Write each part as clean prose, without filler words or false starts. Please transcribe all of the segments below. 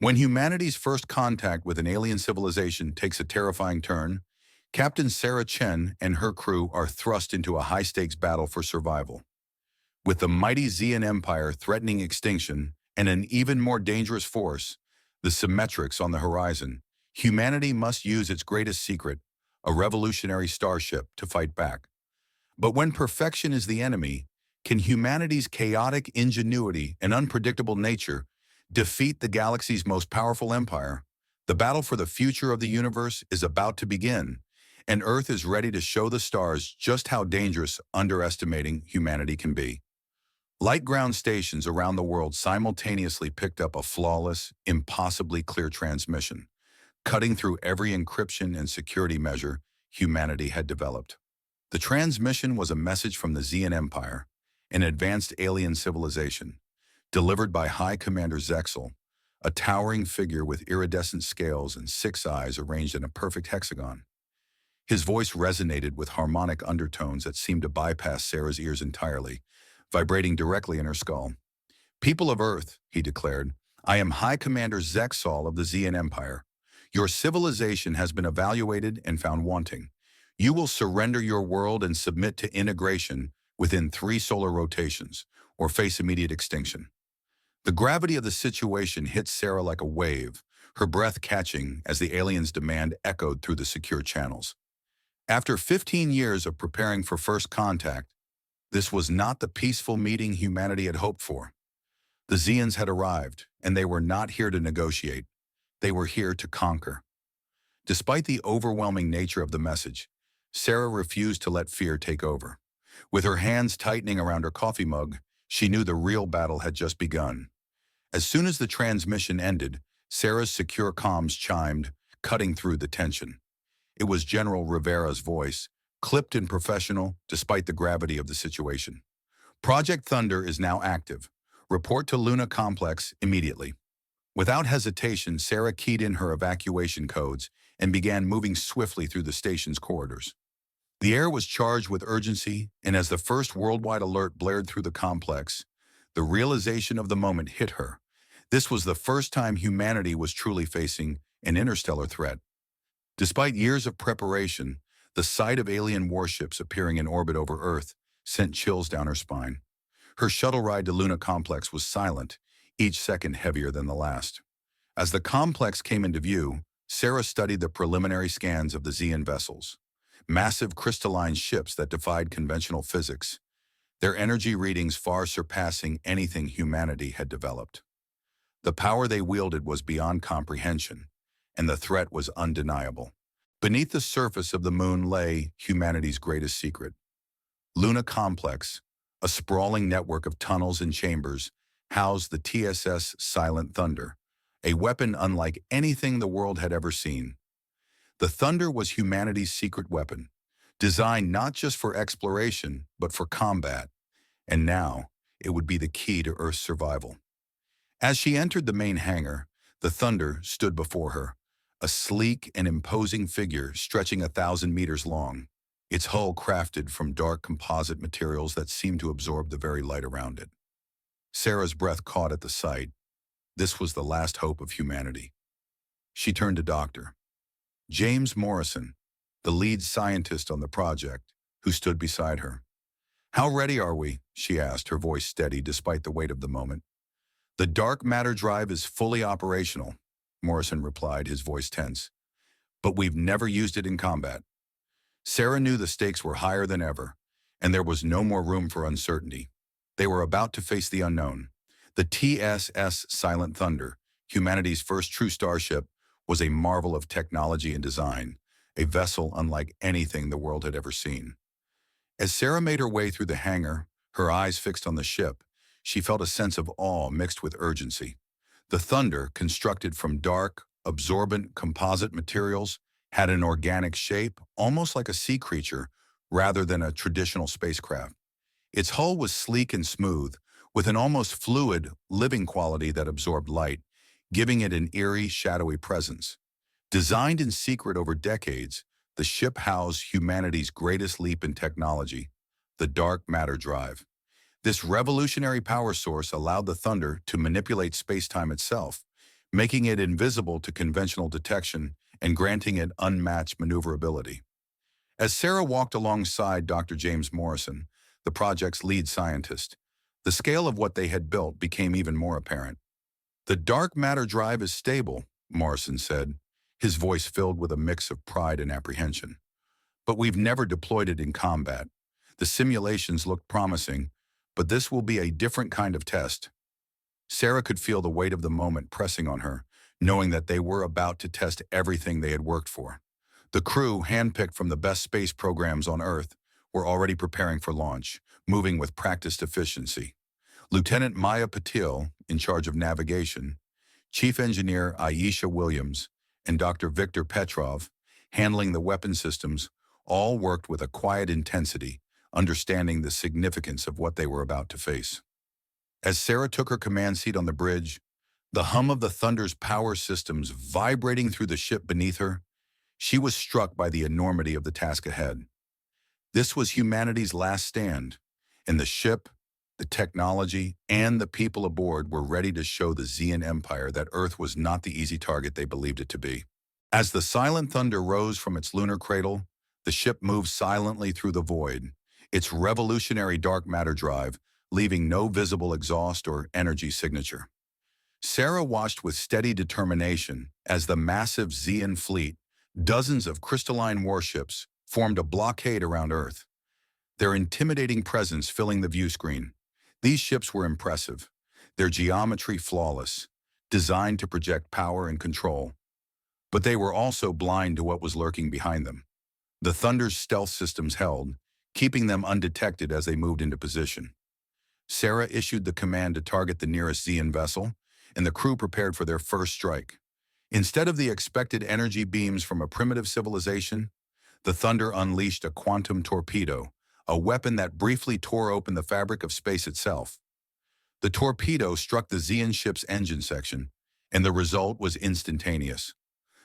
When humanity's first contact with an alien civilization takes a terrifying turn, Captain Sarah Chen and her crew are thrust into a high-stakes battle for survival. With the mighty Xian Empire threatening extinction and an even more dangerous force, the Symmetrics on the horizon, humanity must use its greatest secret, a revolutionary starship, to fight back. But when perfection is the enemy, can humanity's chaotic ingenuity and unpredictable nature defeat the galaxy's most powerful empire? The battle for the future of the universe is about to begin, and Earth is ready to show the stars just how dangerous underestimating humanity can be. Light ground stations around the world simultaneously picked up a flawless, impossibly clear transmission, cutting through every encryption and security measure humanity had developed. The transmission was a message from the Xian Empire, an advanced alien civilization, delivered by High Commander Zexel, a towering figure with iridescent scales and 6 eyes arranged in a perfect hexagon. His voice resonated with harmonic undertones that seemed to bypass Sarah's ears entirely, vibrating directly in her skull. "People of Earth," he declared, "I am High Commander Zexal of the Xian Empire. Your civilization has been evaluated and found wanting. You will surrender your world and submit to integration within 3 solar rotations, or face immediate extinction." The gravity of the situation hit Sarah like a wave, her breath catching as the aliens' demand echoed through the secure channels. After 15 years of preparing for first contact, this was not the peaceful meeting humanity had hoped for. The Xians had arrived, and they were not here to negotiate. They were here to conquer. Despite the overwhelming nature of the message, Sarah refused to let fear take over. With her hands tightening around her coffee mug, she knew the real battle had just begun. As soon as the transmission ended, Sarah's secure comms chimed, cutting through the tension. It was General Rivera's voice, clipped and professional despite the gravity of the situation. "Project Thunder is now active. Report to Luna Complex immediately." Without hesitation, Sarah keyed in her evacuation codes and began moving swiftly through the station's corridors. The air was charged with urgency, and as the first worldwide alert blared through the complex, the realization of the moment hit her. This was the first time humanity was truly facing an interstellar threat. Despite years of preparation, the sight of alien warships appearing in orbit over Earth sent chills down her spine. Her shuttle ride to Luna Complex was silent, each second heavier than the last. As the complex came into view, Sarah studied the preliminary scans of the Xian vessels, massive crystalline ships that defied conventional physics, their energy readings far surpassing anything humanity had developed. The power they wielded was beyond comprehension, and the threat was undeniable. Beneath the surface of the moon lay humanity's greatest secret. Luna Complex, a sprawling network of tunnels and chambers, housed the TSS Silent Thunder, a weapon unlike anything the world had ever seen. The Thunder was humanity's secret weapon, designed not just for exploration, but for combat, and now it would be the key to Earth's survival. As she entered the main hangar, the Thunder stood before her, a sleek and imposing figure stretching 1,000 meters long, its hull crafted from dark composite materials that seemed to absorb the very light around it. Sarah's breath caught at the sight. This was the last hope of humanity. She turned to Dr. James Morrison, the lead scientist on the project, who stood beside her. "How ready are we?" she asked, her voice steady despite the weight of the moment. "The dark matter drive is fully operational," Morrison replied, his voice tense. "But we've never used it in combat." Sarah knew the stakes were higher than ever, and there was no more room for uncertainty. They were about to face the unknown. The TSS Silent Thunder, humanity's first true starship, was a marvel of technology and design, a vessel unlike anything the world had ever seen. As Sarah made her way through the hangar, her eyes fixed on the ship, she felt a sense of awe mixed with urgency. The Thunder, constructed from dark, absorbent composite materials, had an organic shape, almost like a sea creature, rather than a traditional spacecraft. Its hull was sleek and smooth, with an almost fluid, living quality that absorbed light, giving it an eerie, shadowy presence. Designed in secret over decades, the ship housed humanity's greatest leap in technology, the dark matter drive. This revolutionary power source allowed the Thunder to manipulate space-time itself, making it invisible to conventional detection and granting it unmatched maneuverability. As Sarah walked alongside Dr. James Morrison, the project's lead scientist, the scale of what they had built became even more apparent. "The dark matter drive is stable," Morrison said, his voice filled with a mix of pride and apprehension. "But we've never deployed it in combat. The simulations look promising, but this will be a different kind of test." Sarah could feel the weight of the moment pressing on her, knowing that they were about to test everything they had worked for. The crew, handpicked from the best space programs on Earth, were already preparing for launch, moving with practiced efficiency. Lieutenant Maya Patil, in charge of navigation, Chief Engineer Aisha Williams, and Dr. Victor Petrov, handling the weapon systems, all worked with a quiet intensity, understanding the significance of what they were about to face. As Sarah took her command seat on the bridge, the hum of the Thunder's power systems vibrating through the ship beneath her, she was struck by the enormity of the task ahead. This was humanity's last stand, and the ship, the technology, and the people aboard were ready to show the Zeon Empire that Earth was not the easy target they believed it to be. As the silent thunder rose from its lunar cradle, the ship moved silently through the void, its revolutionary dark matter drive leaving no visible exhaust or energy signature. Sarah watched with steady determination as the massive Zeon fleet, dozens of crystalline warships, formed a blockade around Earth, their intimidating presence filling the view screen. These ships were impressive, their geometry flawless, designed to project power and control. But they were also blind to what was lurking behind them. The Thunder's stealth systems held, keeping them undetected as they moved into position. Sarah issued the command to target the nearest Zeon vessel, and the crew prepared for their first strike. Instead of the expected energy beams from a primitive civilization, the Thunder unleashed a quantum torpedo, a weapon that briefly tore open the fabric of space itself. The torpedo struck the Zeon ship's engine section, and the result was instantaneous.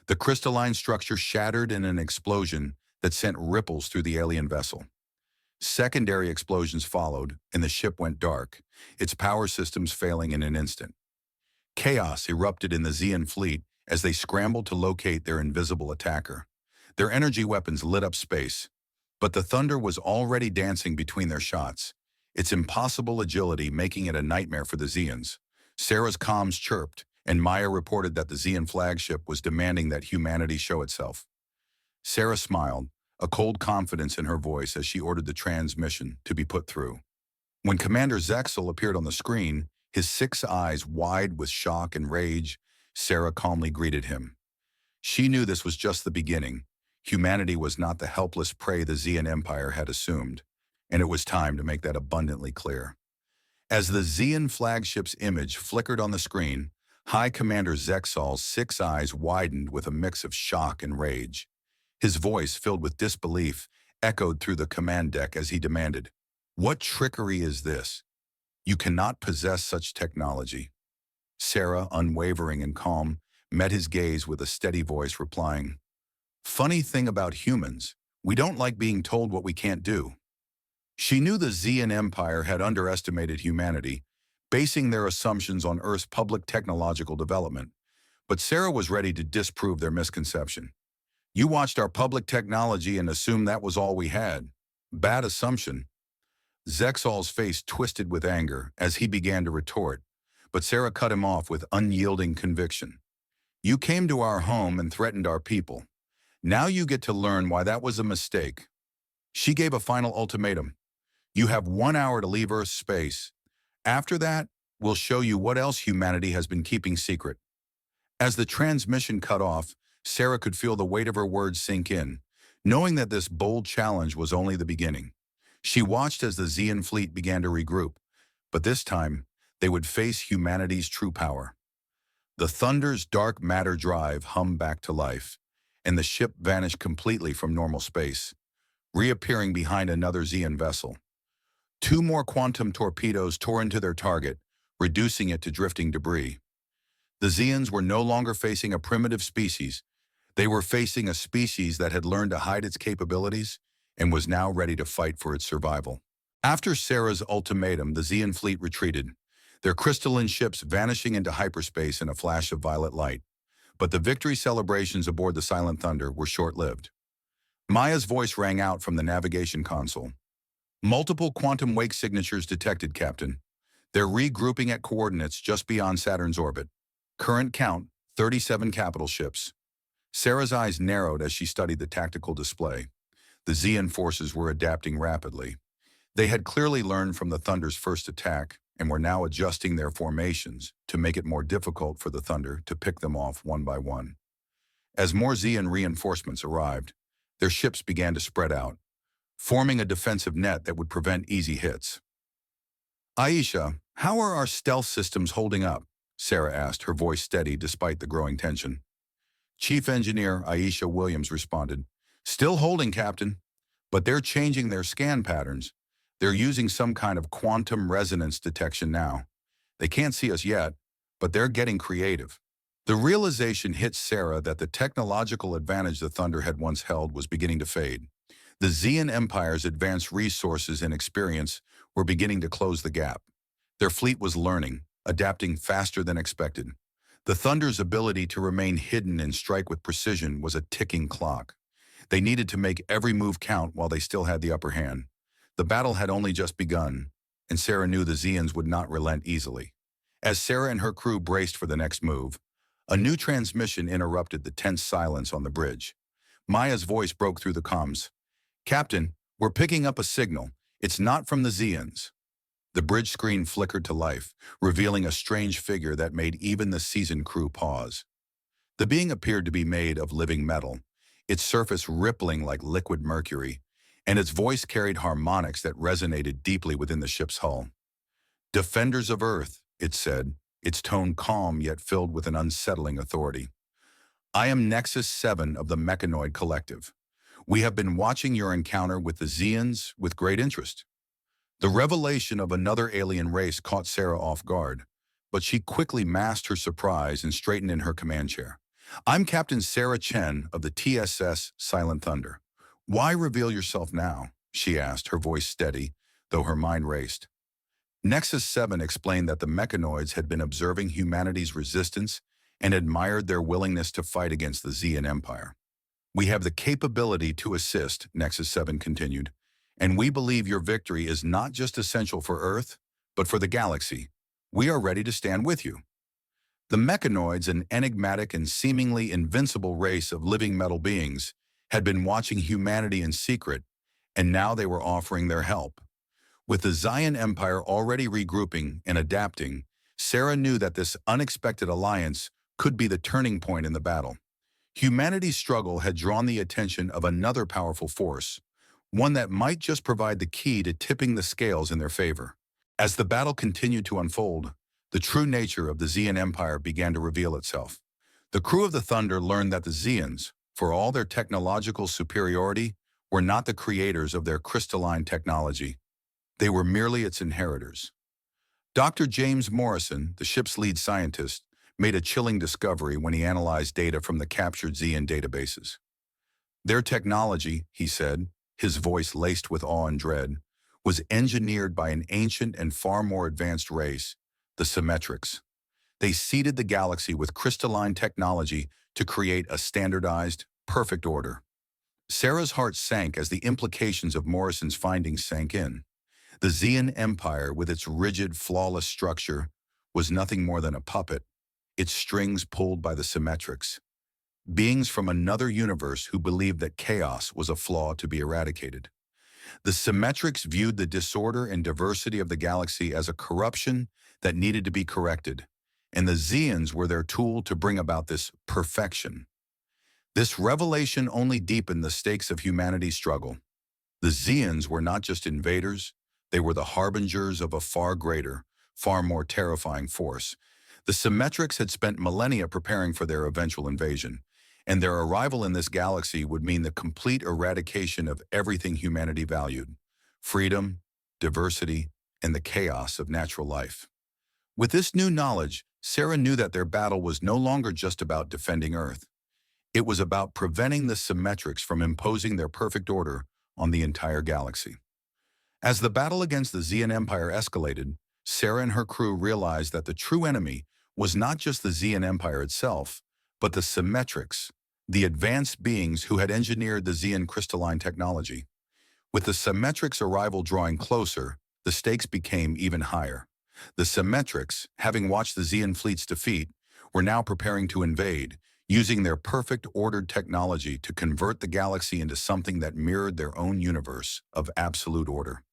The crystalline structure shattered in an explosion that sent ripples through the alien vessel. Secondary explosions followed, and the ship went dark, its power systems failing in an instant. Chaos erupted in the Zeon fleet as they scrambled to locate their invisible attacker. Their energy weapons lit up space, but the Thunder was already dancing between their shots, its impossible agility making it a nightmare for the Zeons. Sarah's comms chirped, and Maya reported that the Zeon flagship was demanding that humanity show itself. Sarah smiled, a cold confidence in her voice as she ordered the transmission to be put through. When Commander Zexel appeared on the screen, his 6 eyes wide with shock and rage, Sarah calmly greeted him. She knew this was just the beginning. Humanity was not the helpless prey the Zeon Empire had assumed, and it was time to make that abundantly clear. As the Zeon flagship's image flickered on the screen, High Commander Zexal's 6 eyes widened with a mix of shock and rage. His voice, filled with disbelief, echoed through the command deck as he demanded, "What trickery is this? You cannot possess such technology." Sarah, unwavering and calm, met his gaze with a steady voice replying, "Funny thing about humans, we don't like being told what we can't do." She knew the Zeon Empire had underestimated humanity, basing their assumptions on Earth's public technological development, but Sarah was ready to disprove their misconception. "You watched our public technology and assumed that was all we had. Bad assumption." Zexal's face twisted with anger as he began to retort, but Sarah cut him off with unyielding conviction. "You came to our home and threatened our people. Now you get to learn why that was a mistake." She gave a final ultimatum. "You have 1 hour to leave Earth's space. After that, we'll show you what else humanity has been keeping secret." As the transmission cut off, Sarah could feel the weight of her words sink in, knowing that this bold challenge was only the beginning. She watched as the Zeon fleet began to regroup, but this time, they would face humanity's true power. The Thunder's dark matter drive hummed back to life, and the ship vanished completely from normal space, reappearing behind another Zeon vessel. 2 more quantum torpedoes tore into their target, reducing it to drifting debris. The Zeons were no longer facing a primitive species. They were facing a species that had learned to hide its capabilities and was now ready to fight for its survival. After Sarah's ultimatum, the Zeon fleet retreated, their crystalline ships vanishing into hyperspace in a flash of violet light. But the victory celebrations aboard the Silent Thunder were short-lived. Maya's voice rang out from the navigation console. Multiple quantum wake signatures detected, Captain. They're regrouping at coordinates just beyond Saturn's orbit. Current count, 37 capital ships. Sarah's eyes narrowed as she studied the tactical display. The Xian forces were adapting rapidly. They had clearly learned from the Thunder's first attack and were now adjusting their formations to make it more difficult for the Thunder to pick them off one by one. As more Xian reinforcements arrived, their ships began to spread out, forming a defensive net that would prevent easy hits. Aisha, how are our stealth systems holding up? Sarah asked, her voice steady despite the growing tension. Chief Engineer Aisha Williams responded, "Still holding, Captain, but they're changing their scan patterns. They're using some kind of quantum resonance detection now. They can't see us yet, but they're getting creative." The realization hit Sarah that the technological advantage the Thunder had once held was beginning to fade. The Xian Empire's advanced resources and experience were beginning to close the gap. Their fleet was learning, adapting faster than expected. The Thunder's ability to remain hidden and strike with precision was a ticking clock. They needed to make every move count while they still had the upper hand. The battle had only just begun, and Sarah knew the Xians would not relent easily. As Sarah and her crew braced for the next move, a new transmission interrupted the tense silence on the bridge. Maya's voice broke through the comms. "Captain, we're picking up a signal. It's not from the Xians." The bridge screen flickered to life, revealing a strange figure that made even the seasoned crew pause. The being appeared to be made of living metal, its surface rippling like liquid mercury, and its voice carried harmonics that resonated deeply within the ship's hull. "Defenders of Earth," it said, its tone calm yet filled with an unsettling authority. "I am Nexus 7 of the Mechanoid Collective. We have been watching your encounter with the Xians with great interest." The revelation of another alien race caught Sarah off guard, but she quickly masked her surprise and straightened in her command chair. "I'm Captain Sarah Chen of the TSS Silent Thunder." "Why reveal yourself now?" she asked, her voice steady, though her mind raced. Nexus 7 explained that the mechanoids had been observing humanity's resistance and admired their willingness to fight against the Xian Empire. "We have the capability to assist," Nexus 7 continued, "and we believe your victory is not just essential for Earth, but for the galaxy. We are ready to stand with you." The mechanoids, an enigmatic and seemingly invincible race of living metal beings, had been watching humanity in secret, and now they were offering their help. With the Xian Empire already regrouping and adapting, Sarah knew that this unexpected alliance could be the turning point in the battle. Humanity's struggle had drawn the attention of another powerful force, one that might just provide the key to tipping the scales in their favor. As the battle continued to unfold, the true nature of the Xian Empire began to reveal itself. The crew of the Thunder learned that the Xians, for all their technological superiority, were not the creators of their crystalline technology. They were merely its inheritors. Dr. James Morrison, the ship's lead scientist, made a chilling discovery when he analyzed data from the captured Xian databases. "Their technology," he said, his voice laced with awe and dread, "was engineered by an ancient and far more advanced race, the Symmetrics. They seeded the galaxy with crystalline technology to create a standardized, perfect order." Sarah's heart sank as the implications of Morrison's findings sank in. The Xian Empire, with its rigid, flawless structure, was nothing more than a puppet, its strings pulled by the Symmetrics, beings from another universe who believed that chaos was a flaw to be eradicated. The Symmetrics viewed the disorder and diversity of the galaxy as a corruption that needed to be corrected, and the Xians were their tool to bring about this perfection. This revelation only deepened the stakes of humanity's struggle. The Xians were not just invaders, they were the harbingers of a far greater, far more terrifying force. The Symmetrics had spent millennia preparing for their eventual invasion, and their arrival in this galaxy would mean the complete eradication of everything humanity valued: freedom, diversity, and the chaos of natural life. With this new knowledge, Sarah knew that their battle was no longer just about defending Earth. It was about preventing the Symmetrics from imposing their perfect order on the entire galaxy. As the battle against the Xian Empire escalated, Sarah and her crew realized that the true enemy was not just the Zeon Empire itself, but the Symmetrics, the advanced beings who had engineered the Zeon crystalline technology. With the Symmetrics' arrival drawing closer, the stakes became even higher. The Symmetrics, having watched the Zeon fleet's defeat, were now preparing to invade, using their perfect ordered technology to convert the galaxy into something that mirrored their own universe of absolute order.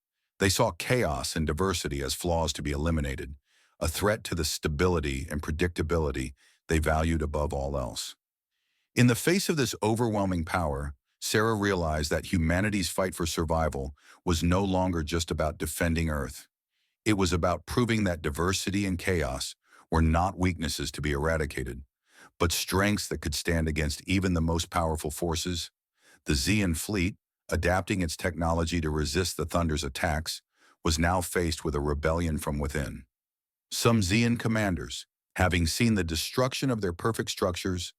They saw chaos and diversity as flaws to be eliminated, a threat to the stability and predictability they valued above all else. In the face of this overwhelming power, Sarah realized that humanity's fight for survival was no longer just about defending Earth. It was about proving that diversity and chaos were not weaknesses to be eradicated, but strengths that could stand against even the most powerful forces. The Zeon fleet, adapting its technology to resist the Thunder's attacks, was now faced with a rebellion from within. Some Zeon commanders, having seen the destruction of their perfect structures,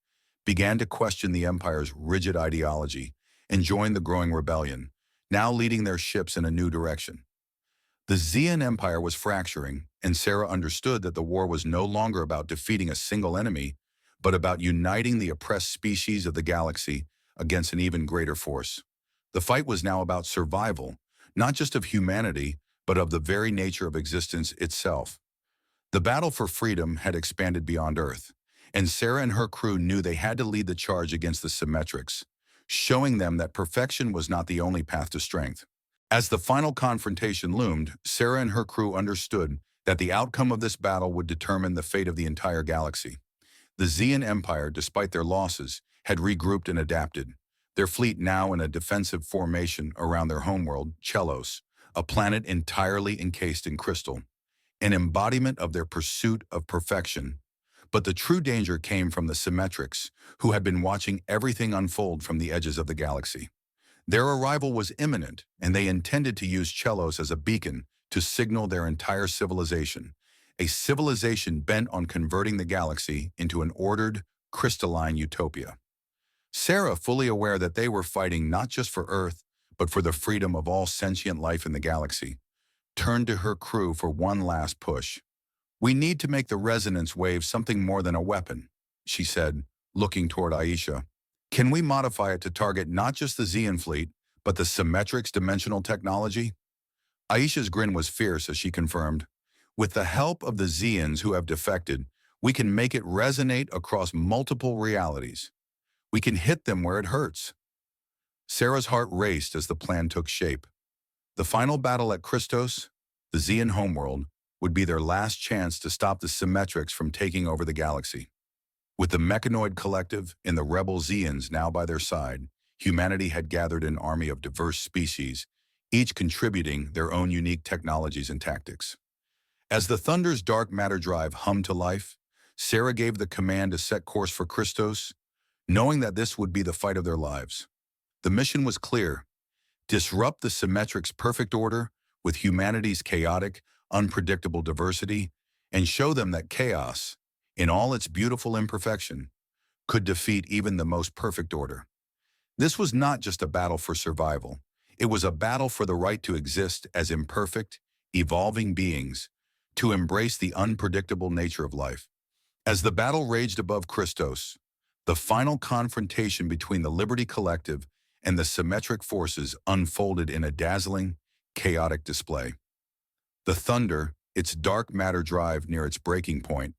began to question the Empire's rigid ideology and joined the growing rebellion, now leading their ships in a new direction. The Zeon Empire was fracturing, and Sarah understood that the war was no longer about defeating a single enemy, but about uniting the oppressed species of the galaxy against an even greater force. The fight was now about survival, not just of humanity, but of the very nature of existence itself. The battle for freedom had expanded beyond Earth, and Sarah and her crew knew they had to lead the charge against the Symmetrics, showing them that perfection was not the only path to strength. As the final confrontation loomed, Sarah and her crew understood that the outcome of this battle would determine the fate of the entire galaxy. The Zeon Empire, despite their losses, had regrouped and adapted, their fleet now in a defensive formation around their homeworld, Chelos, a planet entirely encased in crystal, an embodiment of their pursuit of perfection. But the true danger came from the Symmetrics, who had been watching everything unfold from the edges of the galaxy. Their arrival was imminent, and they intended to use Chelos as a beacon to signal their entire civilization, a civilization bent on converting the galaxy into an ordered, crystalline utopia. Sarah, fully aware that they were fighting not just for Earth, but for the freedom of all sentient life in the galaxy, turned to her crew for one last push. "We need to make the resonance wave something more than a weapon," she said, looking toward Aisha. "Can we modify it to target not just the Zeon fleet, but the Symmetrics dimensional technology?" Aisha's grin was fierce as she confirmed, "With the help of the Zeons who have defected, we can make it resonate across multiple realities. We can hit them where it hurts." Sarah's heart raced as the plan took shape. The final battle at Christos, the Zeon homeworld, would be their last chance to stop the Symmetrics from taking over the galaxy. With the Mechanoid Collective and the rebel Zeons now by their side, humanity had gathered an army of diverse species, each contributing their own unique technologies and tactics. As the Thunder's dark matter drive hummed to life, Sarah gave the command to set course for Christos, knowing that this would be the fight of their lives. The mission was clear: disrupt the Symmetrics' perfect order with humanity's chaotic, unpredictable diversity, and show them that chaos, in all its beautiful imperfection, could defeat even the most perfect order. This was not just a battle for survival. It was a battle for the right to exist as imperfect, evolving beings, to embrace the unpredictable nature of life. As the battle raged above Christos, the final confrontation between the Liberty Collective and the Symmetric forces unfolded in a dazzling, chaotic display. The Thunder, its dark matter drive near its breaking point,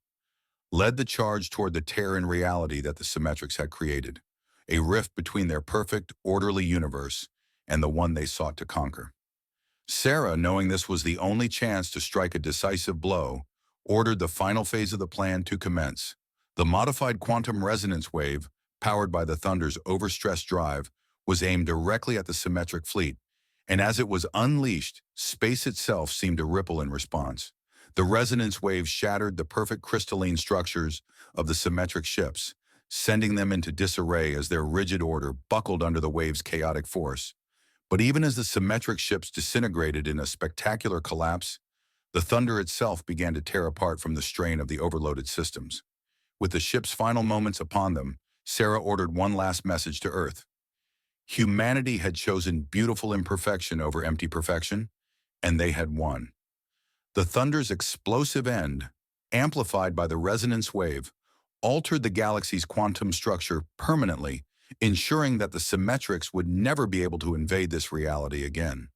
led the charge toward the tear in reality that the Symmetrics had created, a rift between their perfect, orderly universe and the one they sought to conquer. Sarah, knowing this was the only chance to strike a decisive blow, ordered the final phase of the plan to commence. The modified quantum resonance wave, powered by the Thunder's overstressed drive, was aimed directly at the Symmetric fleet, and as it was unleashed, space itself seemed to ripple in response. The resonance wave shattered the perfect crystalline structures of the Symmetric ships, sending them into disarray as their rigid order buckled under the wave's chaotic force. But even as the Symmetric ships disintegrated in a spectacular collapse, the Thunder itself began to tear apart from the strain of the overloaded systems. With the ship's final moments upon them, Sarah ordered one last message to Earth. Humanity had chosen beautiful imperfection over empty perfection, and they had won. The thunder's explosive end, amplified by the resonance wave, altered the galaxy's quantum structure permanently, ensuring that the symmetrics would never be able to invade this reality again.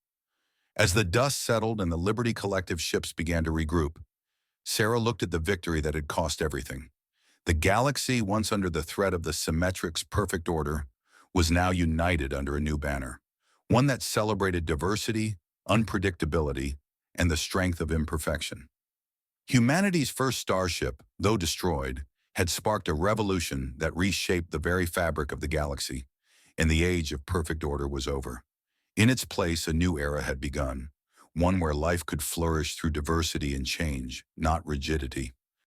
As the dust settled and the Liberty Collective ships began to regroup, Sarah looked at the victory that had cost everything. The galaxy, once under the threat of the symmetric's perfect order, was now united under a new banner, one that celebrated diversity, unpredictability, and the strength of imperfection. Humanity's first starship, though destroyed, had sparked a revolution that reshaped the very fabric of the galaxy, and the age of perfect order was over. In its place, a new era had begun, one where life could flourish through diversity and change, not rigidity.